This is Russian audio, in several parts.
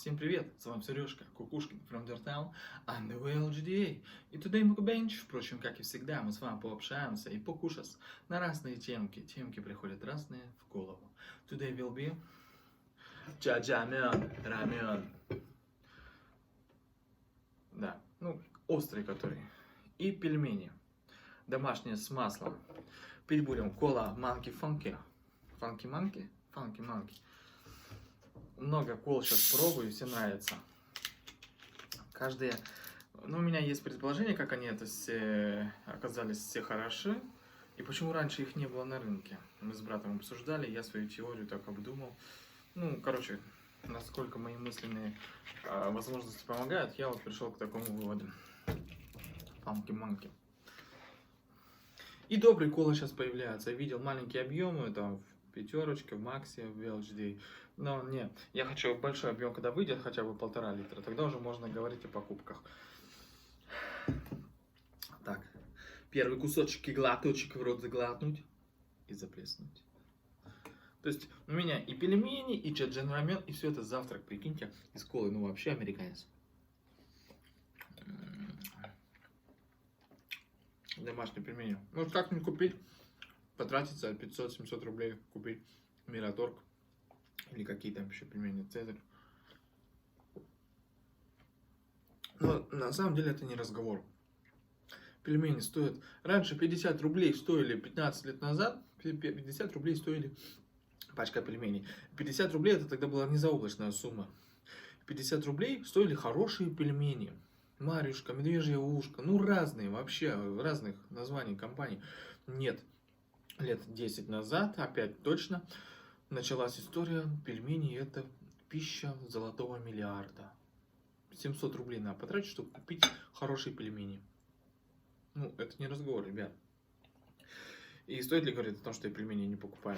Всем привет, с вами Сережка Кукушкин from their town and the LGDA. И today Мукбенч, впрочем, как и всегда, мы с вами пообщаемся и покушаем на разные темки. Темки приходят разные в голову. Today will be джаджамен, рамен. Да, острый который. И пельмени. Домашние с маслом. Пить будем кола манки-фанки. Фанки-манки? Фанки-манки. Много кол сейчас пробую, все нравится. Каждая... у меня есть предположение, как они это все оказались все хороши. И почему раньше их не было на рынке. Мы с братом обсуждали, я свою теорию так обдумал. Насколько мои мысленные возможности помогают, я вот пришел к такому выводу. Фанки-манки. И добрые колы сейчас появляются. Я видел маленькие объемы, там в пятерочке, в Максе, в LGD. Но нет, я хочу большой объем, когда выйдет, хотя бы 1,5 литра. Тогда уже можно говорить о покупках. Так, первый кусочек и глоточек в рот заглотнуть и заплеснуть. То есть у меня и пельмени, и джаджан рамен, и все это завтрак, прикиньте, из колы. Ну вообще американец. Домашние пельмени. Может как не купить, потратиться 500-700 рублей, купить Мираторг или какие там еще пельмени, Цезарь. Но на самом деле это не разговор. Пельмени стоят... Раньше 50 рублей стоили 15 лет назад, 50 рублей стоили пачка пельменей. 50 рублей это тогда была незаоблачная сумма. 50 рублей стоили хорошие пельмени. Марьюшка, медвежье ушко, разные вообще, разных названий компаний. Нет, лет 10 назад, опять точно, началась история, пельмени это пища золотого миллиарда. 700 рублей надо потратить, чтобы купить хорошие пельмени. Это не разговор, ребят. И стоит ли говорить о том, что я пельмени не покупаю?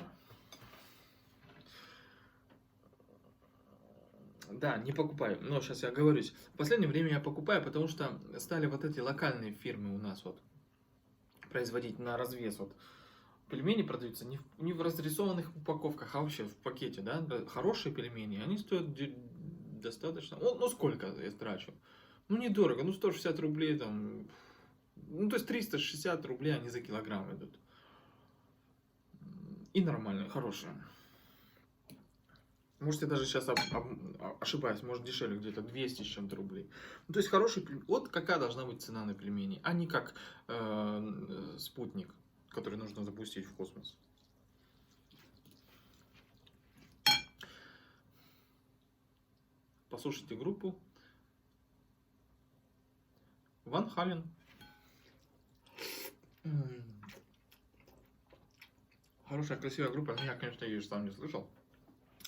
Да, не покупаю, но сейчас я оговорюсь. В последнее время я покупаю, потому что стали вот эти локальные фирмы у нас вот производить на развес. Вот пельмени продаются не в разрисованных упаковках, а вообще в пакете, да. Хорошие пельмени, они стоят достаточно... сколько я трачу? Недорого, 160 рублей там... то есть 360 рублей они за килограмм идут. И нормальные, хорошие. Может, я даже сейчас ошибаюсь, может дешевле, где-то 200 с чем-то рублей. То есть хороший пельмени. Вот какая должна быть цена на пельмени, а не как спутник, который нужно запустить в космос. Послушайте группу Ван Хален. Хорошая, красивая группа. Я, конечно, ее сам не слышал.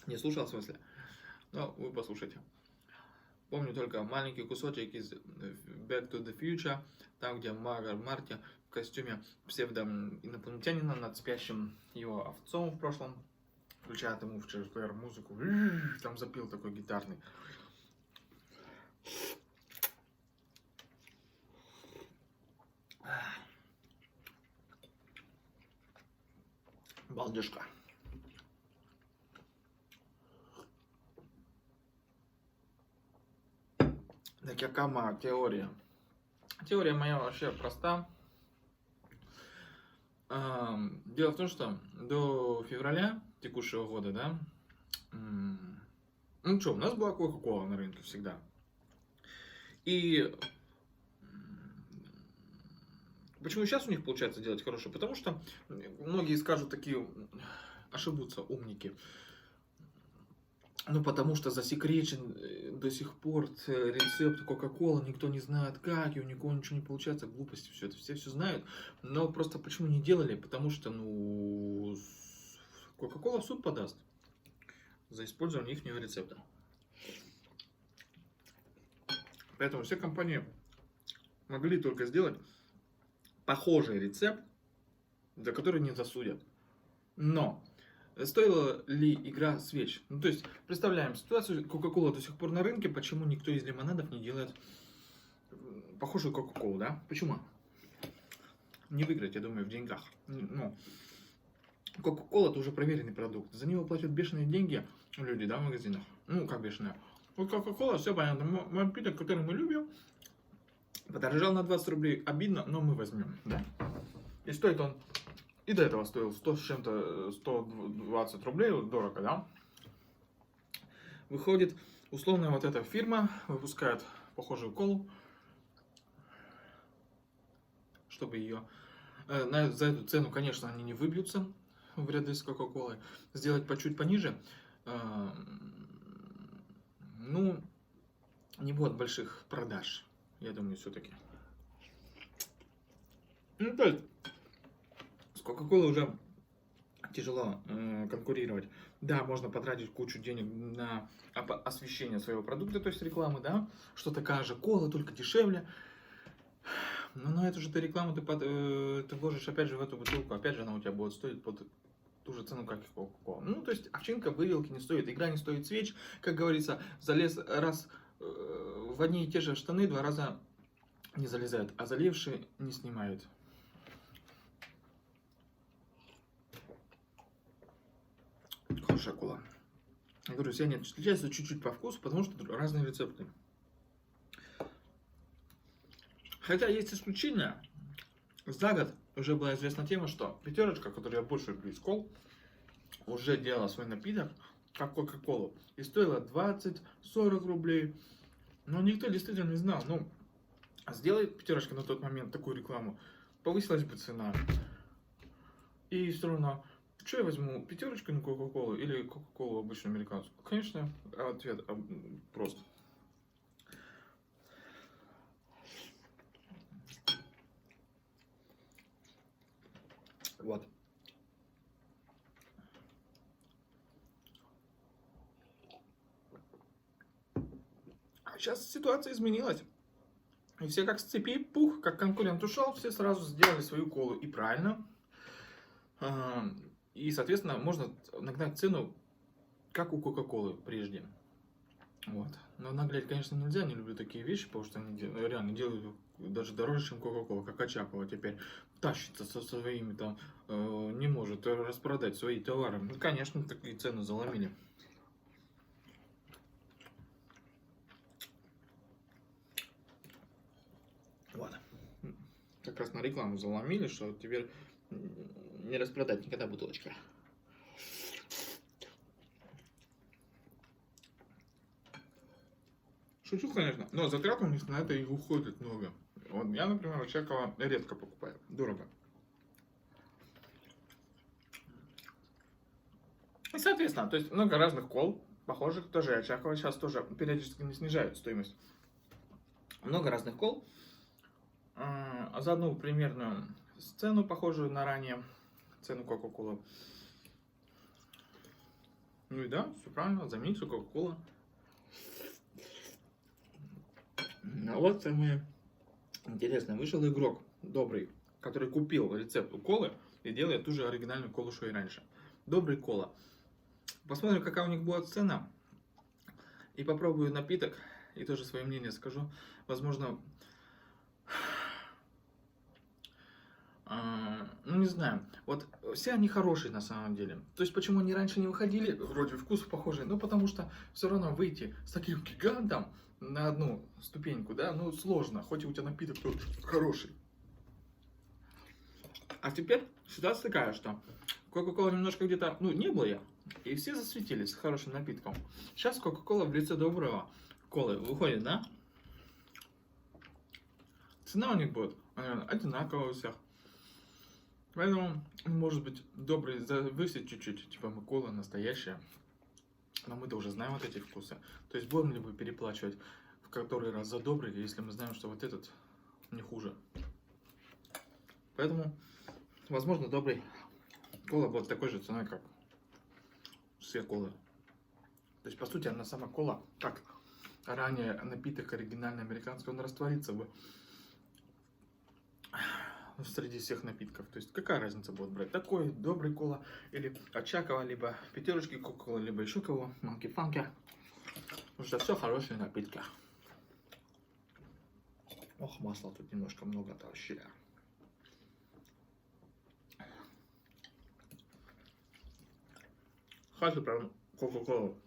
Не слушал, в смысле. Но вы послушайте. Помню только маленький кусочек из Back to the Future, там, где Марти в костюме псевдоинопланетянина над спящим его овцом в прошлом включает ему в ЧСПР музыку. Там запил такой гитарный. Балдежка. Так какая моя теория? Теория моя вообще проста. Дело в том, что до февраля текущего года, да, у нас была Кока-Кола на рынке всегда. И почему сейчас у них получается делать хорошее? Потому что многие скажут такие, ошибутся умники. Потому что засекречен до сих пор рецепт Кока-Колы, никто не знает как, и у никого ничего не получается, глупости, все это, все знают. Но просто почему не делали? Потому что, Кока-Кола в суд подаст за использование их рецепта. Поэтому все компании могли только сделать похожий рецепт, за который не засудят. Но стоила ли игра свеч? То есть, представляем ситуацию, Кока-Кола до сих пор на рынке, почему никто из лимонадов не делает похожую Кока-Колу, да? Почему? Не выиграть, я думаю, в деньгах. Кока-Кола это уже проверенный продукт, за него платят бешеные деньги люди, да, в магазинах. Как бешеные? Вот Кока-Кола, все понятно. Мой напиток, который мы любим, подорожал на 20 рублей. Обидно, но мы возьмем, да? И стоит он, и до этого стоил 100 с чем-то, 120 рублей, дорого, да? Выходит, условно, вот эта фирма выпускает похожую колу, чтобы ее... За эту цену, конечно, они не выбьются в ряды с Кока-Колой. Сделать по чуть пониже, ну, не будет больших продаж, я думаю, все-таки. Ну, то есть, с Кока-Колой уже тяжело конкурировать. Да, можно потратить кучу денег на освещение своего продукта, то есть рекламы, да, что такая же кола, только дешевле. Но на эту же ты рекламу ты вложишь опять же в эту бутылку, опять же она у тебя будет стоить под ту же цену, как и Кока-Кола. Ну, то есть овчинка вывелки не стоит, игра не стоит свеч, как говорится, залез раз в одни и те же штаны 2 раза не залезают, а залезшие не снимают. Хорошая кола. Я говорю, все они отличаются чуть-чуть по вкусу, потому что разные рецепты. Хотя есть исключения. За год уже была известна тема, что пятерочка, которую я больше люблю из кол, уже делала свой напиток, как Кока-Колу. И стоила 20-40 рублей. Но никто действительно не знал. Ну, сделает пятерочка на тот момент такую рекламу, повысилась бы цена. И все равно, что я возьму, пятерочку на Кока-Колу или Кока-Колу обычную американскую? Конечно, ответ прост. Вот. А сейчас ситуация изменилась. И все как с цепи, пух, как конкурент ушел, все сразу сделали свою колу. И правильно. И, соответственно, можно нагнать цену, как у Кока-Колы прежде. Вот. Но наглеть, конечно, нельзя, не люблю такие вещи, потому что они реально делают даже дороже, чем Кока-Кола, как Очакова теперь тащится со своими там, не может распродать свои товары. Ну, конечно, такие цены заломили. Вот. Как раз на рекламу заломили, что теперь не распродать никогда бутылочка. Шучу, конечно, но затрат у них на это и уходит много. Вот я, например, Очакова редко покупаю, дорого. И, соответственно, то есть много разных кол, похожих тоже. Очакова сейчас тоже периодически не снижает стоимость. Много разных кол. За одну примерную цену, похожую на ранее цену Кока-Колы. Ну и да, все правильно, замените Кока-Кола. Вот самое интересное. Вышел игрок добрый, который купил рецепт у колы и делает ту же оригинальную колу, что и раньше. Добрый кола. Посмотрим, какая у них будет цена. И попробую напиток. И тоже свое мнение скажу. Возможно, ну не знаю. Вот все они хорошие на самом деле. То есть почему они раньше не выходили, вроде вкус похожий, ну потому что все равно выйти с таким гигантом на одну ступеньку, да, ну сложно, хоть и у тебя напиток тоже хороший. А теперь ситуация такая, что Кока-Кола немножко где-то, ну не было я, и все засветились с хорошим напитком. Сейчас Кока-Кола в лице доброго колы выходит, да? Цена у них будет, наверное, одинаковая у всех. Поэтому, может быть, добрый завысит чуть-чуть, типа мы кола настоящая. Но мы-то уже знаем вот эти вкусы. То есть будем ли мы переплачивать в который раз за добрый, если мы знаем, что вот этот не хуже. Поэтому, возможно, добрый кола будет такой же ценой, как все колы. То есть, по сути, она сама кола, как ранее напиток оригинальный американский, он растворится бы среди всех напитков. То есть, какая разница будет брать? Такой добрый кола или Очакова, либо пятерочки Кока-Кола, либо еще кого, Манки-Фанки. Потому что все хорошие напитки. Ох, масла тут немножко много-то вообще. Хватит прям Кока-Колу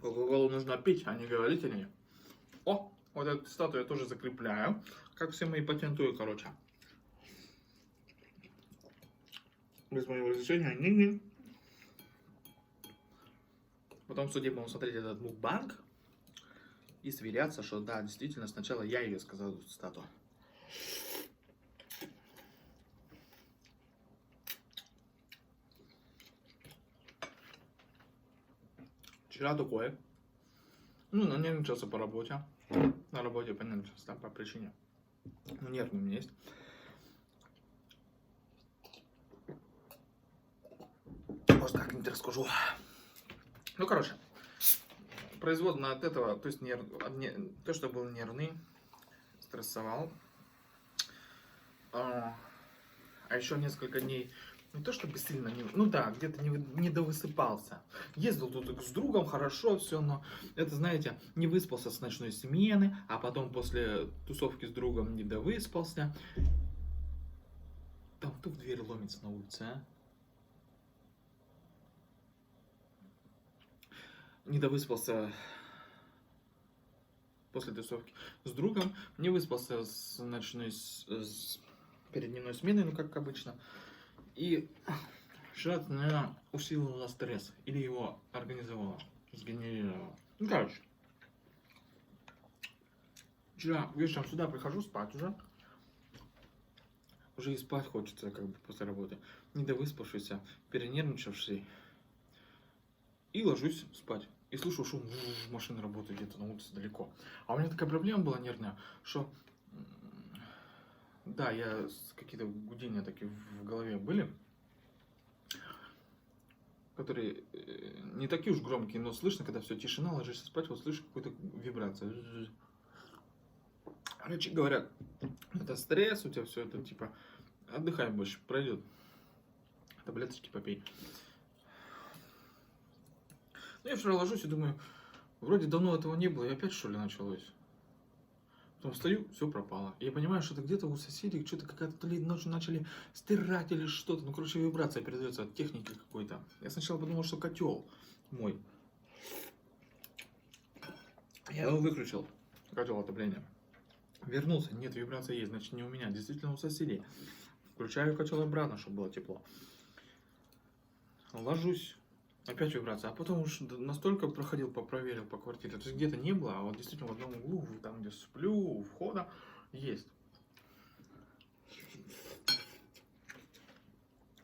Кока-колу нужно пить, а не говорить о ней. О, вот эту статую я тоже закрепляю. Как все мои патентую, короче. Без моего разрешения. Не-не. Потом в суде будем смотреть этот мукбанг и сверяться, что да, действительно, сначала я ее сказал, эту статую. Вчера такое. Ну, нанервничался по работе. На работе понервничался, там по причине. Ну, нерв у меня есть. Может, как-нибудь расскажу. Ну, короче, производно от этого, то есть то, что был нервный, стрессовал. А еще несколько дней, не то чтобы сильно, ну да, где-то не довысыпался. Ездил тут с другом, хорошо все, но это, знаете, не выспался с ночной смены, а потом после тусовки с другом не довыспался. Там кто в дверь ломится на улице, а? Не довыспался после тусовки с другом, не выспался с ночной, перед дневной сменой, ну как обычно. И вчера, наверное, усилила стресс. Или его организовала, сгенерировала. Ну, короче. Вчера вечером сюда прихожу спать уже. Уже и спать хочется, как бы, после работы. Недовыспавшийся, перенервничавший. И ложусь спать. И слышу шум, машина работает где-то на улице далеко. А у меня такая проблема была нервная, что... Да, какие-то гудения такие в голове были, которые не такие уж громкие, но слышно, когда все тишина, ложишься спать, вот слышишь какую-то вибрацию. Короче говоря, это стресс, у тебя все это типа, отдыхай больше, пройдет. Таблеточки попей. Ну, я вчера ложусь и думаю, вроде давно этого не было, и опять что ли началось. Потом встаю, все пропало. И я понимаю, что это где-то у соседей что-то какая-то то ли ночью начали стирать или что-то. Ну, короче, вибрация передается от техники какой-то. Я сначала подумал, что котел мой. Я его выключил, котел отопления. Вернулся, нет, вибрация есть, значит не у меня, действительно у соседей. Включаю котел обратно, чтобы было тепло. Ложусь, опять вибрация. А потом уж настолько проходил, проверил по квартире. То есть где-то не было, а вот действительно в одном углу, там где сплю, у входа, есть.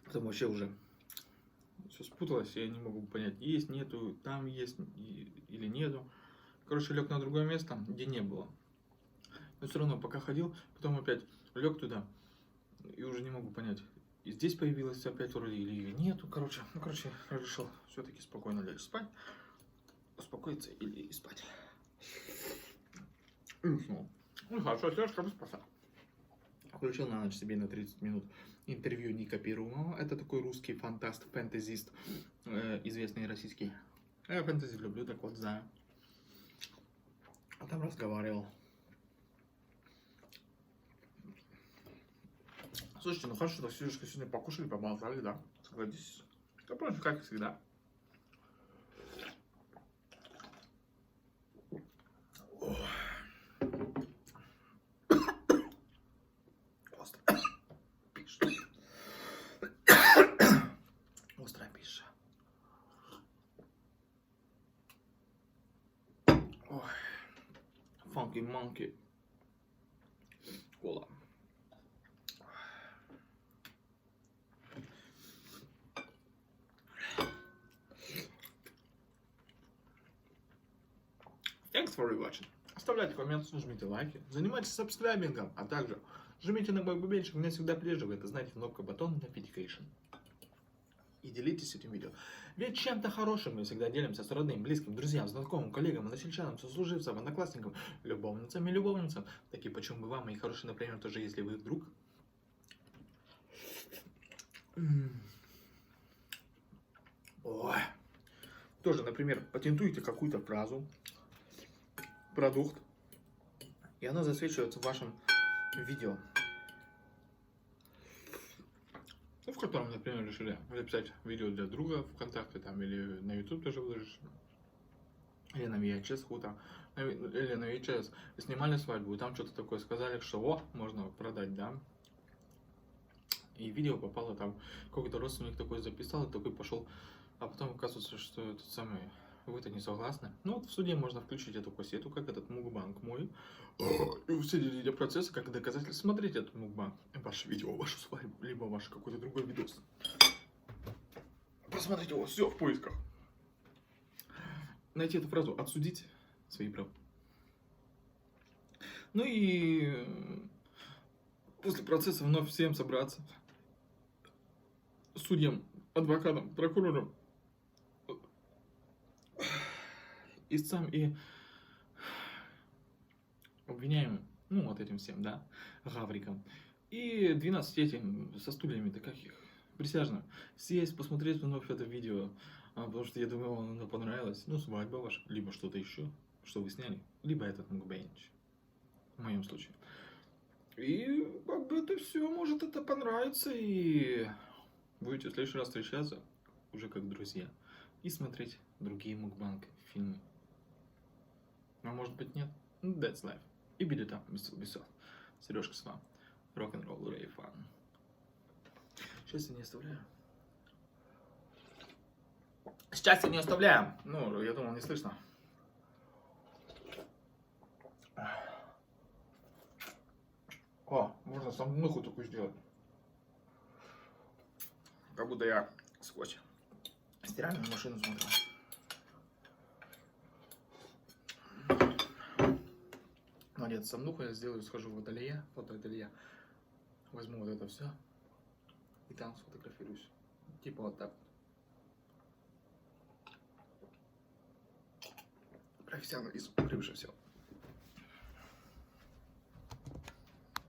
Потом вообще уже все спуталось, я не могу понять, есть, нету, там есть или нету. Короче, лег на другое место, где не было. Но все равно, пока ходил, потом опять лег туда, и уже не могу понять, и здесь появилась опять вроде или ее нету. Короче, я решил все-таки спокойно лечь спать, успокоиться или спать. И уснул. Ну хорошо, слежка выспался. Включил на ночь себе на 30 минут интервью Ника Перумова. Это такой русский фантаст, фэнтезист, известный российский. Я фэнтези люблю, так вот знаю. А там разговаривал. Слушайте, ну хорошо, так Сережка сегодня покушали, поболтали, да? Согласитесь. Да просто как всегда. Острая пища. Острая пища. Ой. Funky Monkey. Кола. Thanks for watching. Оставляйте комменты, жмите лайки, занимайтесь сабскрайбингом, а также жмите на мой бубенчик, меня всегда приживает, знаете, кнопка батон notification. И делитесь этим видео. Ведь чем-то хорошим мы всегда делимся с родным, близким, друзьям, знакомым, коллегам, односельчанам, сослуживцам, одноклассникам, любовницам и любовницам. Так и почему бы вам, мои хорошие, например, тоже, если вы вдруг... Ой. Тоже, например, патентуете какую-то фразу, продукт, и она засвечивается в вашем видео, в котором, например, решили записать видео для друга ВКонтакте там или на YouTube тоже выложишь. или на VHS хута, или на VHS снимали свадьбу, и там что-то такое сказали, что о, можно продать, да. И видео попало там, какой-то родственник такой записал, и такой пошел, а потом оказывается, что этот самый, вы-то не согласны. Ну вот в суде можно включить эту кассету, как этот мукбанк мой, и в середине процесса, как доказательство, смотреть этот мукбанк, ваше видео, вашу свадьбу, либо ваш какой-то другой видос. Посмотрите его, все в поисках. Найти эту фразу, отсудить свои права. Ну и после процесса вновь всем собраться. Судьям, адвокатам, прокурорам, истцам и обвиняемым, ну вот этим всем, да, гаврикам. И 12 этим со стульями, так как их, присяжным, сесть, посмотреть вновь это видео, потому что я думаю, вам оно понравилось. Ну, свадьба ваша, либо что-то еще, что вы сняли, либо этот мукбенч, в моем случае. И как бы это все, может это понравится, и будете в следующий раз встречаться уже как друзья и смотреть другие мукбанг фильмы. А может быть нет? That's life. И билета без весов. Сережка с вами. Рок-н-ролл, рей, фан. Счастье не оставляю. Счастье не оставляем. Ну, я думал, не слышно. О, можно самбуху такую сделать. Как будто я скотч стиральную машину смотрел. Молодец, самбуху я сделаю, схожу в ателье, фотоателье. Возьму вот это все и там сфотографируюсь. Типа вот так. Профессионализм превыше всего.